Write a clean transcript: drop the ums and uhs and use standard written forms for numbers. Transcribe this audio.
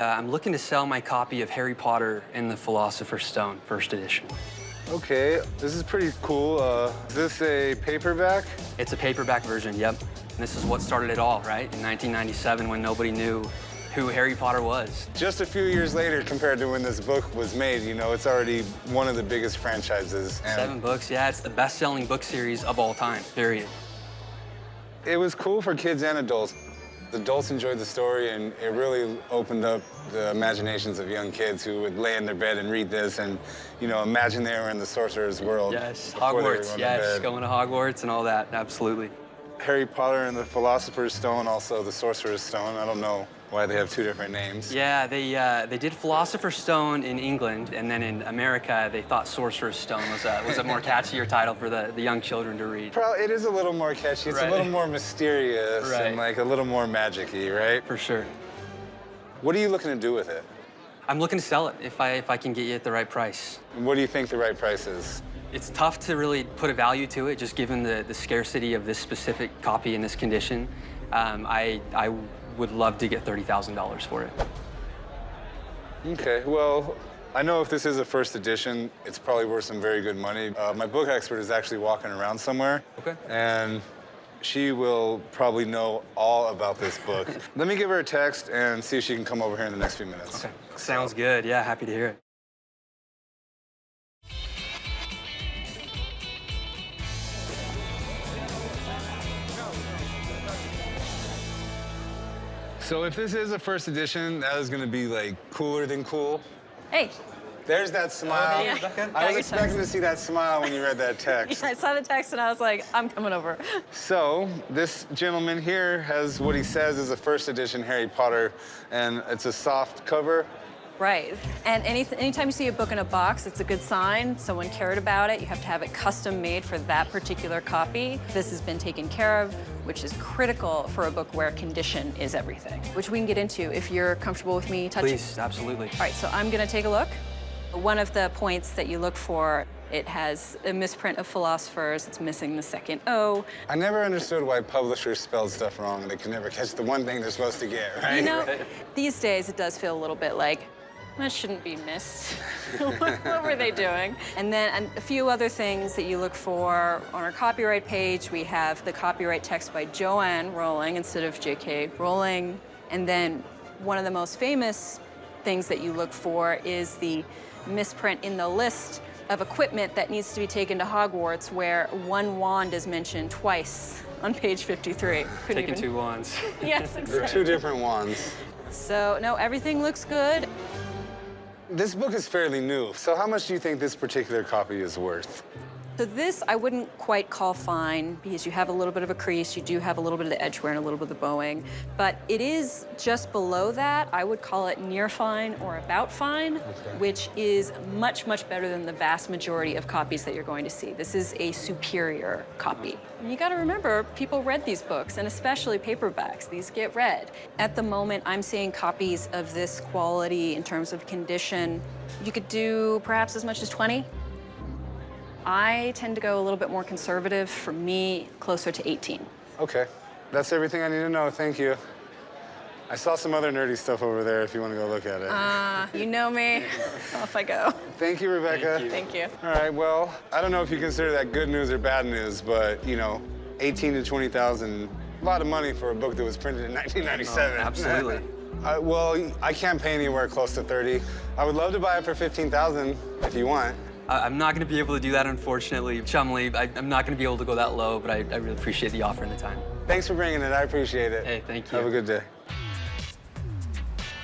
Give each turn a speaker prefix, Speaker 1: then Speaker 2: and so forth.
Speaker 1: I'm looking to sell my copy of Harry Potter and the Philosopher's Stone, first edition.
Speaker 2: Okay, this is pretty cool. Is this a paperback?
Speaker 1: It's a paperback version, yep. And this is what started it all, right? In 1997, when nobody knew who Harry Potter was.
Speaker 2: Just a few years later, compared to when this book was made, you know, it's already one of the biggest franchises. And
Speaker 1: 7 books, yeah, it's the best-selling book series of all time, period.
Speaker 2: it was cool for kids and adults. Adults enjoyed the story, and it really opened up the imaginations of young kids who would lay in their bed and read this and, you know, imagine they were in the sorcerer's world.
Speaker 1: Yes, Hogwarts, yes, going to Hogwarts and all that, absolutely.
Speaker 2: Harry Potter and the Philosopher's Stone, also the Sorcerer's Stone. I don't know why they have 2 different names.
Speaker 1: Yeah, they did Philosopher's Stone in England, and then in America, they thought Sorcerer's Stone was a more catchier title for the young children to read.
Speaker 2: It is a little more catchy. It's a little more mysterious and like a little more magic-y, right?
Speaker 1: For sure.
Speaker 2: What are you looking to do with it?
Speaker 1: I'm looking to sell it if I can get you at the right price.
Speaker 2: And what do you think the right price is?
Speaker 1: It's tough to really put a value to it, just given the scarcity of this specific copy in this condition. I would love to get $30,000 for it.
Speaker 2: Okay, well, I know if this is a first edition, it's probably worth some very good money. My book expert is actually walking around somewhere.
Speaker 1: Okay.
Speaker 2: And she will probably know all about this book. Let me give her a text and see if she can come over here in the next few minutes.
Speaker 1: Okay, sounds good. Yeah, happy to hear it.
Speaker 2: So if this is a first edition, that is gonna be like cooler than cool.
Speaker 3: Hey.
Speaker 2: There's that smile.
Speaker 3: Yeah.
Speaker 2: I was expecting to see that smile when you read that text.
Speaker 3: Yeah, I saw the text and I was like, I'm coming over.
Speaker 2: So this gentleman here has what he says is a first edition Harry Potter, and it's a soft cover.
Speaker 3: Right. And anytime you see a book in a box, it's a good sign. Someone cared about it. You have to have it custom made for that particular copy. This has been taken care of, which is critical for a book where condition is everything, which we can get into if you're comfortable with me touching.
Speaker 1: Please, absolutely.
Speaker 3: All right, so I'm gonna take a look. One of the points that you look for, it has a misprint of philosophers. It's missing the second O.
Speaker 2: I never understood why publishers spelled stuff wrong and they can never catch the one thing they're supposed to get, right?
Speaker 3: You know, these days it does feel a little bit like, that shouldn't be missed. What were they doing? And then a few other things that you look for on our copyright page. We have the copyright text by Joanne Rowling instead of J.K. Rowling. And then one of the most famous things that you look for is the misprint in the list of equipment that needs to be taken to Hogwarts, where one wand is mentioned twice on page 53.
Speaker 1: Taking 2 wands.
Speaker 3: Yes, exactly.
Speaker 2: They're 2 different wands.
Speaker 3: So, no, everything looks good.
Speaker 2: This book is fairly new, so how much do you think this particular copy is worth?
Speaker 3: So this I wouldn't quite call fine because you have a little bit of a crease, you do have a little bit of the edge wear and a little bit of the bowing, but it is just below that. I would call it near fine or about fine, which is much, much better than the vast majority of copies that you're going to see. This is a superior copy. And you gotta remember, people read these books, and especially paperbacks, these get read. At the moment, I'm seeing copies of this quality in terms of condition. You could do perhaps as much as 20. I tend to go a little bit more conservative. For me, closer to 18.
Speaker 2: Okay, that's everything I need to know, thank you. I saw some other nerdy stuff over there if you want to go look at it.
Speaker 3: You know me. Off I go.
Speaker 2: Thank you, Rebecca.
Speaker 3: Thank you.
Speaker 2: All right, well, I don't know if you consider that good news or bad news, but, you know, 18 to 20,000, a lot of money for a book that was printed in 1997.
Speaker 1: Oh, absolutely.
Speaker 2: Well, I can't pay anywhere close to 30. I would love to buy it for 15,000 if you want.
Speaker 1: I'm not going to be able to do that, unfortunately. Chumlee, I'm not going to be able to go that low, but I really appreciate the offer and the time.
Speaker 2: Thanks for bringing it. I appreciate it.
Speaker 1: Hey, thank you.
Speaker 2: Have a good day.